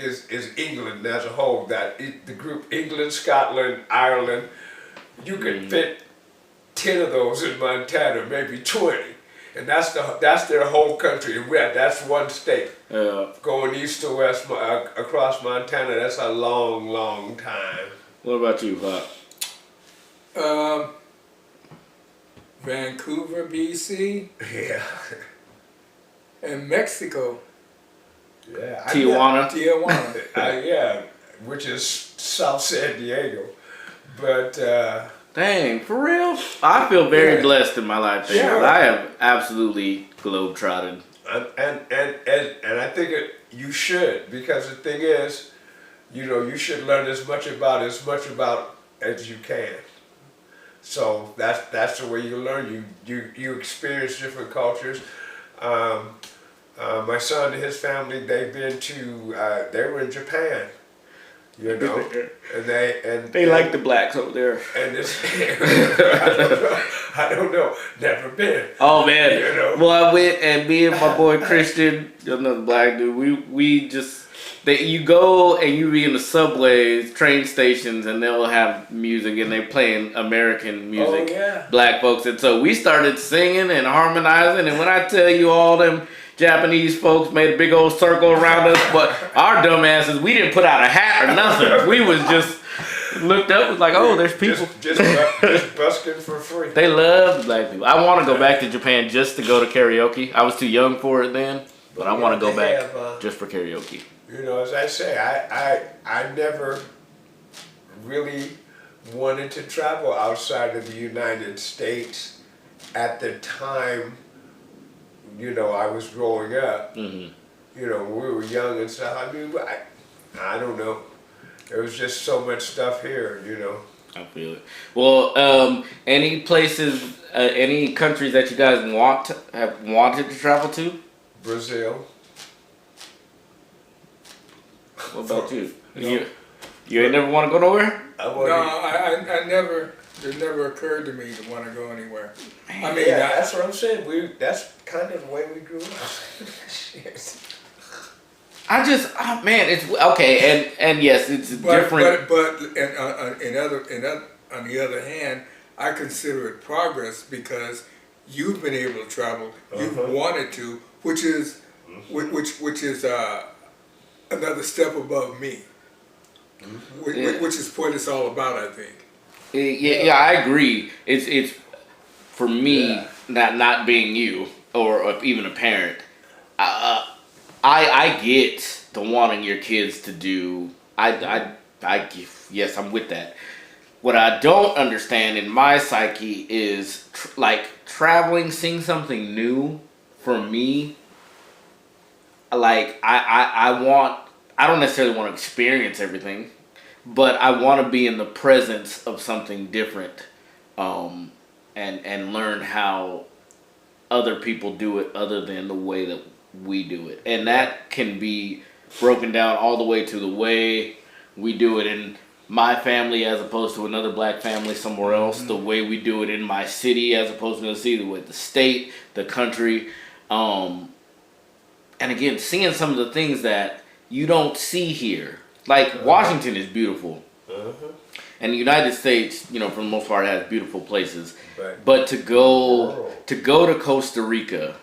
S2: is England as a whole? That the group England, Scotland, Ireland, you could fit 10 of those in Montana, maybe 20, and that's their whole country. And that's one state. Going east to west across Montana, that's a long, long time.
S3: What about you, Bob?
S1: Vancouver, BC.
S2: Yeah.
S1: And Mexico.
S2: Yeah.
S3: Tijuana.
S2: Yeah, which is South San Diego. But
S3: dang, for real? I feel very blessed in my life. Yeah. I have absolutely globetrotted.
S2: And I think you should, because the thing is, you know, you should learn as much about as you can. So that's the way you learn. You experience different cultures. My son and his family, they were in Japan, you know, and
S3: they like the blacks over there.
S2: And it's, I don't know, never been.
S3: Oh man,
S2: you know?
S3: Well, I went, and me and my boy Christian, another black dude, we just, you go and you be in the subways, train stations, and they'll have music, and they playing American music, black folks, and so we started singing and harmonizing, and when I tell you all them Japanese folks made a big old circle around us, but our dumb asses, we didn't put out a hat or nothing. We was just looked up, was like, oh, there's people.
S2: Just busking for free.
S3: They love black people. I want to go back to Japan just to go to karaoke. I was too young for it then, but I want to go back just for karaoke.
S2: You know, as I say, I never really wanted to travel outside of the United States at the time. You know, I was growing up. Mm-hmm. You know, when we were young and stuff. I mean, I don't know. There was just so much stuff here, you know.
S3: I feel it. Well, any places, any countries that you guys have wanted to travel to?
S2: Brazil.
S3: What about you? You ain't never want to go nowhere?
S1: No, I never. It never occurred to me to want to go anywhere. I mean,
S2: yeah, that's what I'm saying. That's kind of the way we grew up.
S3: I just, man, it's okay, and yes, it's different.
S1: But on the other hand, I consider it progress because you've been able to travel. You've wanted to, which is another step above me. Which is what it's all about, I think.
S3: Yeah, I agree. It's for me not being you or even a parent. I get the wanting your kids to do. Yes, I'm with that. What I don't understand in my psyche is like traveling, seeing something new. For me, like I don't necessarily want to experience everything, but I want to be in the presence of something different, and learn how other people do it other than the way that we do it. And that can be broken down all the way to the way we do it in my family as opposed to another black family somewhere else, the way we do it in my city as opposed to the city, with the state, the country. And again, seeing some of the things that you don't see here. Like Washington is beautiful. And the United States, for the most part, has beautiful places. Right. But to go to Costa Rica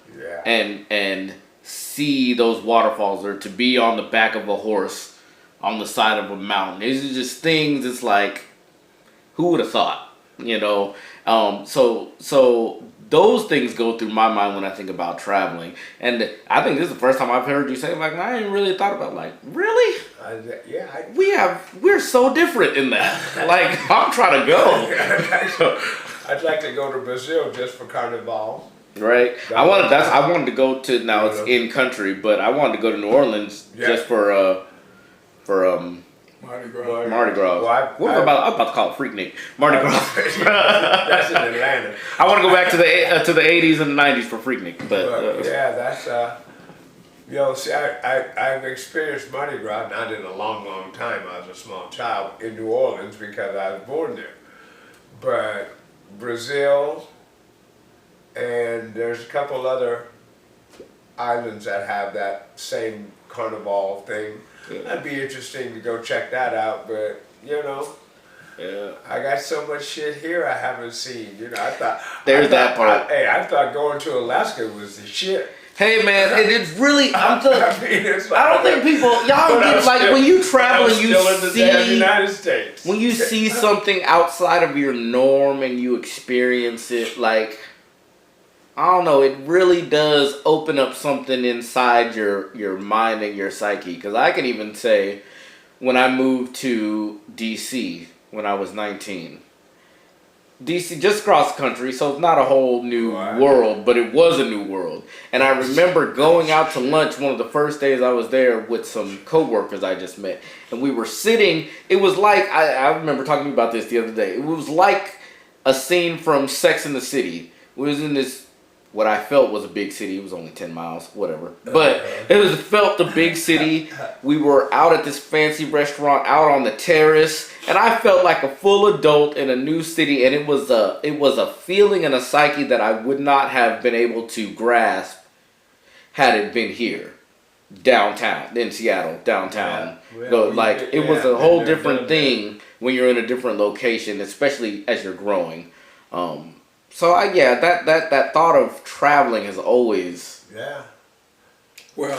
S3: and see those waterfalls, or to be on the back of a horse on the side of a mountain, these are just things. It's like, who would have thought? So those things go through my mind when I think about traveling. And I think this is the first time I've heard you say, like, I ain't really thought about, like, really? We're so different in that. Like, I'm trying to go.
S2: I'd like to go to Brazil just for Carnival.
S3: Right. I wanted to go to, now it's in country, but I wanted to go to New Orleans just for Mardi Gras. I'm about to call it Freaknik. Mardi Gras.
S2: That's in Atlanta.
S3: I want to go back to the 80s and the 90s for Freaknik, but
S2: that's see, I've experienced Mardi Gras not in a long time. I was a small child in New Orleans because I was born there, but Brazil, and there's a couple other islands that have that same carnival thing. That'd be interesting to go check that out, but I got so much shit here I haven't seen. I thought
S3: that part.
S2: I thought going to Alaska was the shit.
S3: Hey man, it's really. I don't think people y'all get like when you travel and you see
S2: the United States.
S3: When you see something outside of your norm and you experience it, like, I don't know, it really does open up something inside your mind and your psyche. Because I can even say, when I moved to DC when I was 19, DC just across the country, so it's not a whole new world, but it was a new world. And I remember going out to lunch one of the first days I was there with some coworkers I just met, and we were sitting. It was like I remember talking about this the other day. It was like a scene from Sex and the City. We was in this, what I felt was a big city. It was only 10 miles, whatever. But it felt the big city. We were out at this fancy restaurant out on the terrace, and I felt like a full adult in a new city, and it was a feeling and a psyche that I would not have been able to grasp had it been here, downtown, in Seattle, downtown. It was a whole different thing when you're in a different location, especially as you're growing. So that thought of traveling has always
S1: Well,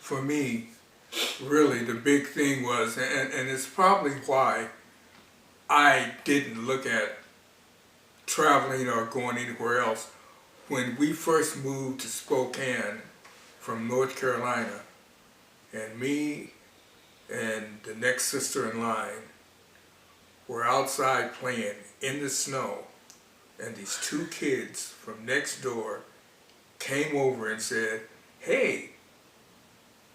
S1: for me, really the big thing was, and it's probably why I didn't look at traveling or going anywhere else. When we first moved to Spokane from North Carolina, and me and the next sister in line were outside playing in the snow, and these two kids from next door came over and said, "Hey,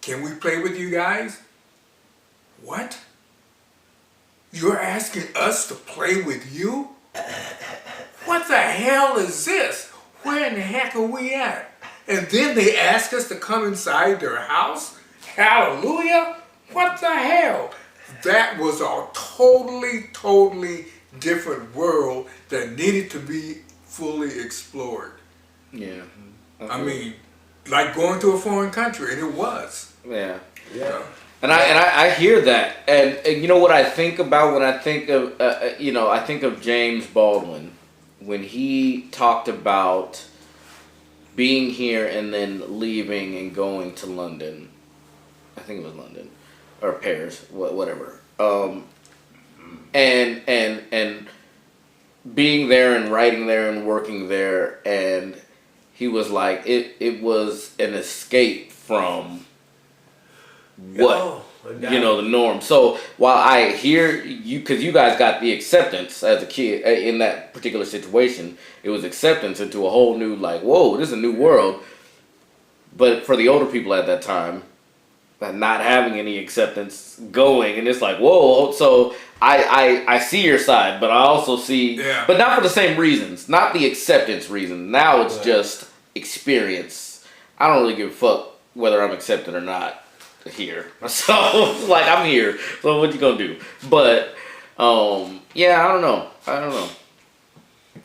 S1: can we play with you guys?" What? You're asking us to play with you? What the hell is this? Where in the heck are we at? And then they asked us to come inside their house? Hallelujah! What the hell? That was a totally different world that needed to be fully explored.
S3: Yeah.
S1: I mean, like going to a foreign country, and it was.
S3: Yeah.
S2: Yeah.
S3: And I hear that, and you know what I think about when I think of I think of James Baldwin when he talked about being here and then leaving and going to London. I think it was London or Paris, whatever. And being there and writing there and working there, and he was like it was an escape from what the norm. So while I hear you, because you guys got the acceptance as a kid in that particular situation, it was acceptance into a whole new, like, whoa, this is a new world. But for the older people at that time, not having any acceptance going, and it's like, whoa. So I see your side, but I also see, but not for the same reasons, not the acceptance reason. Now it's just experience. I don't really give a fuck whether I'm accepted or not here. So like, I'm here, so what you gonna do? But yeah, I don't know.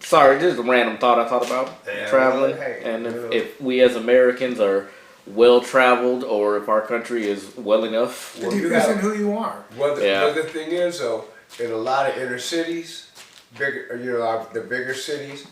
S3: Sorry, just a random thought I thought about traveling. And if we as Americans are well traveled, or if our country is well enough.
S1: It depends on who you are.
S2: Well, the thing is, though, in a lot of inner cities, the bigger cities,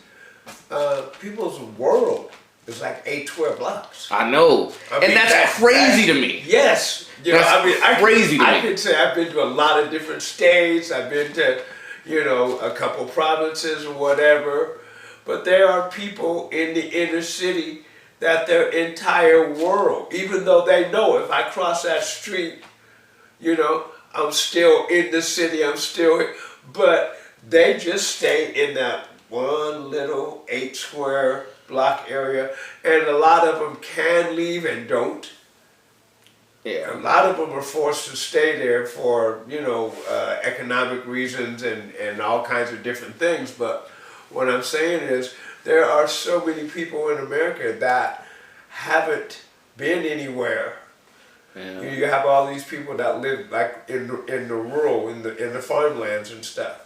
S2: people's world is like 8 square blocks.
S3: I know. And that's crazy to me.
S2: Yes.
S3: Crazy to me.
S2: I can say I've been to a lot of different states. I've been to, a couple provinces or whatever. But there are people in the inner city that their entire world, even though they know if I cross that street, I'm still in the city, I'm still here, but they just stay in that one little 8 square block area, and a lot of them can leave and don't.
S3: Yeah.
S2: A lot of them are forced to stay there for, economic reasons and all kinds of different things, but what I'm saying is, there are so many people in America that haven't been anywhere.
S3: Yeah.
S2: You have all these people that live like in the rural, in the farmlands and stuff.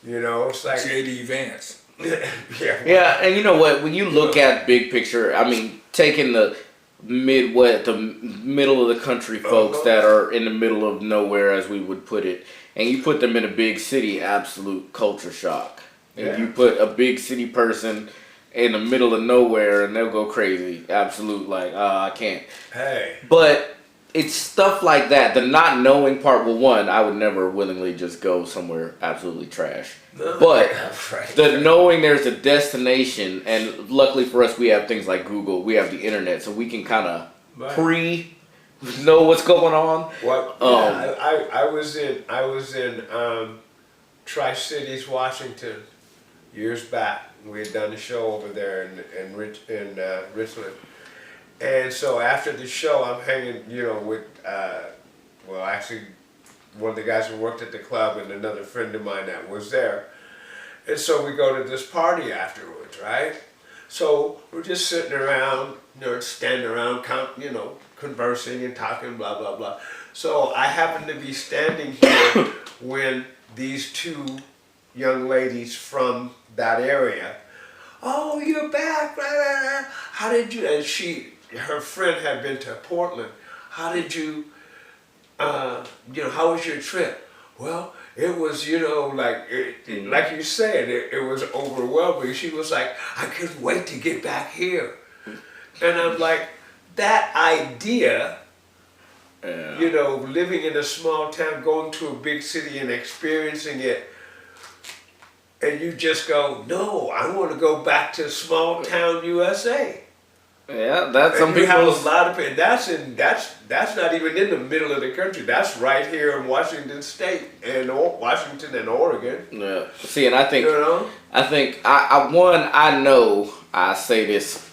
S2: It's like
S1: J.D. Vance.
S3: Yeah, and you know what? When you look at big picture, I mean, taking the Midwest, the middle of the country folks that are in the middle of nowhere, as we would put it, and you put them in a big city, absolute culture shock. If you put a big city person in the middle of nowhere, and they'll go crazy. Absolute, like, I can't.
S2: Hey.
S3: But it's stuff like that. The not knowing part, well, one, I would never willingly just go somewhere absolutely trash.
S2: No,
S3: but
S2: right.
S3: the knowing there's a destination, and luckily for us, we have things like Google, we have the internet, so we can kind of know what's going on.
S2: What? I was in Tri-Cities, Washington, years back. We had done a show over there in Richland, and so after the show, I'm hanging, with actually, one of the guys who worked at the club and another friend of mine that was there, and so we go to this party afterwards, right? So we're just sitting around, standing around, conversing and talking, blah blah blah. So I happened to be standing here when these two young ladies from that area, oh, you're back, blah, blah, blah. How did you, and her friend had been to Portland, how did you, how was your trip? Well, it was, like you said, it was overwhelming. She was like, I couldn't wait to get back here. And I'm like, that idea, living in a small town, going to a big city and experiencing it, and you just go, no, I want to go back to small town USA.
S3: Yeah, that's some
S2: people.
S3: people.
S2: Have a lot of, and that's not even in the middle of the country. That's right here in Washington State and Washington and Oregon.
S3: Yeah. See, and I think, I know. I say this.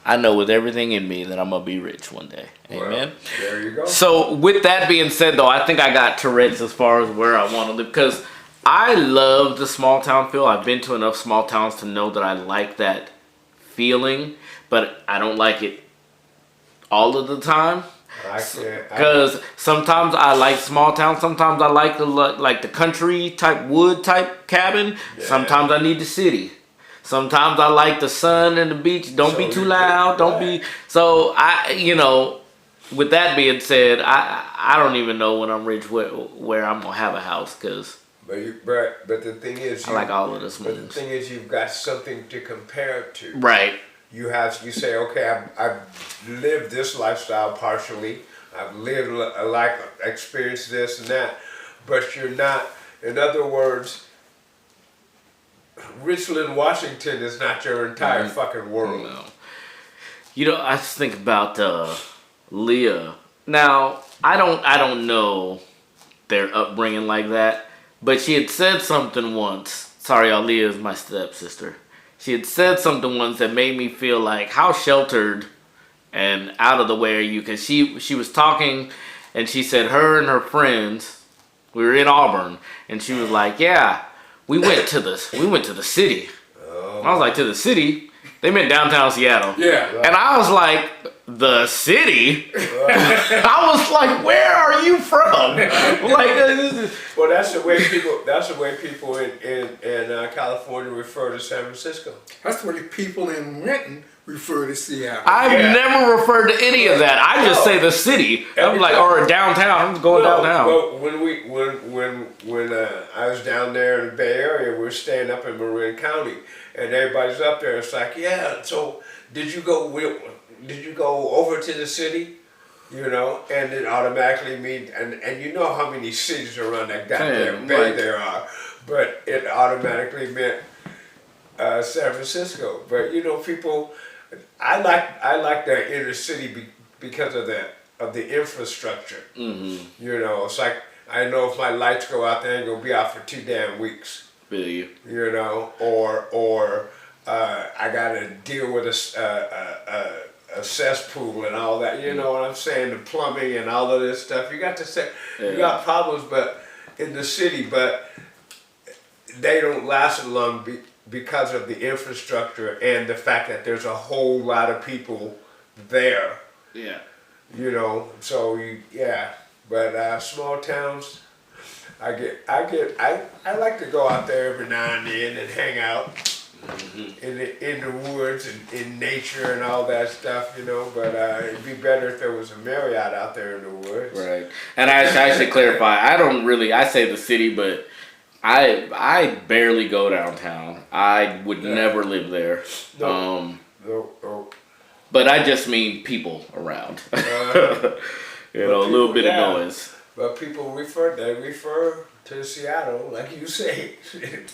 S3: I know with everything in me that I'm gonna be rich one day. Amen.
S2: Well, there you go.
S3: So with that being said, though, I think I got Tourette's as far as where I want to live, because I love the small town feel. I've been to enough small towns to know that I like that feeling, but I don't like it all of the time.
S2: I can't.
S3: Because sometimes I like small town. Sometimes I like the country type wood type cabin.
S2: Yeah.
S3: Sometimes I need the city. Sometimes I like the sun and the beach. Don't be too loud. Don't be. So with that being said, I don't even know when I'm rich where I'm gonna have a house because.
S2: But the thing is,
S3: I like all of this.
S2: But the thing is, you've got something to compare it to.
S3: Right.
S2: You say, okay, I've lived this lifestyle partially. I've lived experienced this and that, but you're not. In other words, Richland, Washington is not your entire fucking world.
S3: No. I just think about Leah. Now, I don't know their upbringing like that, but she had said something once. Sorry, y'all, Leah is my stepsister. She had said something once that made me feel like, how sheltered and out of the way are you? Because she was talking, and she said her and her friends, we were in Auburn, and she was like, yeah, we went to the city.
S2: Oh.
S3: I was like, to the city? They meant downtown Seattle.
S1: Yeah.
S3: And I was like, the city? I was like, where are you from?
S2: Well, that's the way people in California refer to San Francisco.
S1: That's the way people in Renton refer to Seattle.
S3: I've never referred to any of that. I just say the city. I'm like, or downtown. I'm going downtown.
S2: Well, when I was down there in the Bay Area, we were staying up in Marin County, and everybody's up there. It's like, yeah. So did you go over to the city? And it automatically means, and you know how many cities around that goddamn bay there are, but it automatically meant San Francisco. But people, I like the inner city because of the infrastructure.
S3: Mm-hmm.
S2: It's like I know if my lights go out, they ain't gonna be out for 2 damn weeks.
S3: Feel you.
S2: Or I gotta deal with a cesspool and all that. You know what I'm saying? The plumbing and all of this stuff. You got problems, but in the city, but they don't last long because of the infrastructure and the fact that there's a whole lot of people there.
S3: Yeah.
S2: But small towns, I like to go out there every now and then and hang out in the woods and in nature and all that stuff, but it'd be better if there was a Marriott out there in the woods.
S3: Right. And I should clarify, I say the city, but I barely go downtown. I would never live there.
S2: No.
S3: But I just mean people around. A little bit of noise.
S2: But people refer to Seattle, like you say.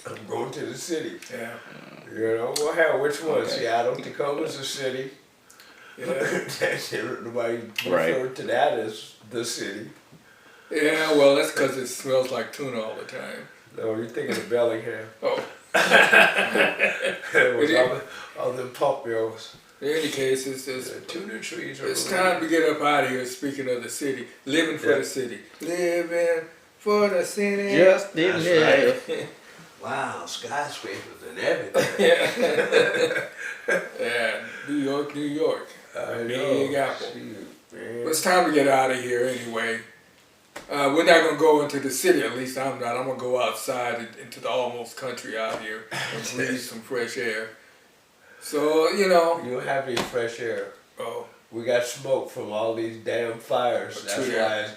S2: I'm going to the city.
S1: Yeah.
S2: Well, hell, which one?
S3: Okay.
S2: Seattle, Tacoma's a city.
S1: Yeah.
S2: Nobody referred to that as the city.
S1: Yeah, well, that's because it smells like tuna all the time.
S2: No, you're thinking of Bellingham.
S1: Oh.
S2: It was all the pulp mills.
S1: In any case, it's
S2: tuna trees.
S1: It's time to get up out of here. Speaking of the city, living for the city, living for the city.
S3: Just in there.
S2: Right. Wow, skyscrapers and everything.
S1: Yeah, New York.
S2: I
S1: Big
S2: know.
S1: Apple.
S2: Shoot,
S1: But
S2: man.
S1: it's time to get out of here anyway. We're not gonna go into the city. At least I'm not. I'm gonna go outside into the almost country out here and breathe some fresh air. So
S2: You don't have any fresh air.
S1: Oh.
S2: We got smoke from all these damn fires. That's
S1: True.
S2: why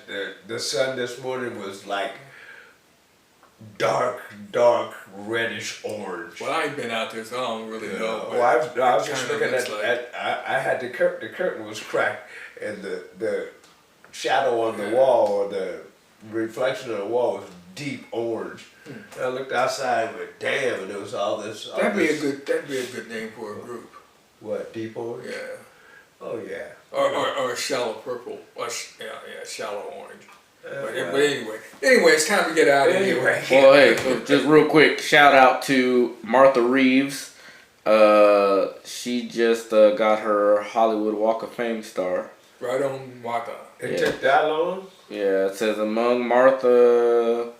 S2: the sun this morning was like dark, reddish orange.
S1: Well, I ain't been out there, so I don't really know.
S2: Well, I was just
S1: kinda
S2: looking
S1: looks like-
S2: I had the curtain was cracked, and the shadow on the wall, or the reflection on the wall, was deep orange. And I looked outside and went, damn, and there was all this.
S1: That'd be a good name for a group.
S2: What, deep orange?
S1: Yeah.
S2: Oh yeah.
S1: Or shallow purple. Or shallow orange. But
S2: Well,
S1: anyway, it's time to get out of here.
S2: anyway.
S3: Well, hey, just real quick, shout out to Martha Reeves. She just got her Hollywood Walk of Fame star.
S1: Right on Waka.
S2: It took that long?
S3: Yeah, it says among Martha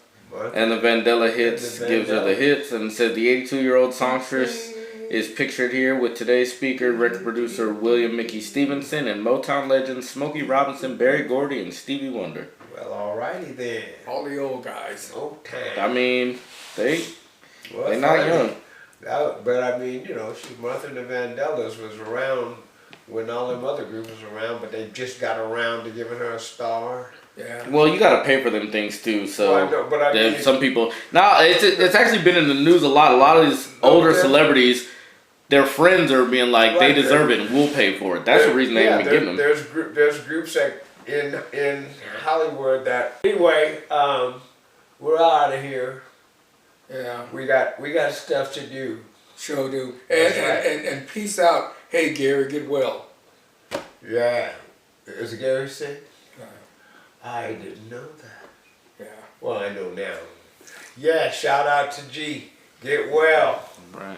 S3: and the Vandella hits
S2: The
S3: gives her the
S2: Vandella.
S3: hits, and it says the 82-year-old songstress is pictured here with today's speaker, record producer William Mickey Stevenson, and Motown legends Smokey Robinson, Berry Gordy, and Stevie Wonder.
S2: Well, alrighty then.
S1: All the old guys.
S2: Old time.
S3: I mean, they're
S2: Well,
S3: not
S2: funny.
S3: young.
S2: But I mean, you know, Martha and the Vandellas was around when all them other groups was around, but they just got around to giving her a star.
S1: Yeah.
S3: Well, you gotta pay for them things too, so
S2: Well, I know, but I mean,
S3: some people now it's actually been in the news a lot. A lot of these older celebrities, their friends are being like, they deserve it and we'll pay for it. That's the reason they even getting them.
S2: There's groups that in Hollywood that anyway. We're out of here.
S1: Yeah.
S2: We got stuff to do.
S1: Sure do.
S2: That's right.
S1: And peace out. Hey Gary, get well.
S2: Yeah. Is it Gary sick? I didn't know that.
S1: Yeah.
S2: Well, I know now. Yeah, shout out to G. Get well.
S3: Right.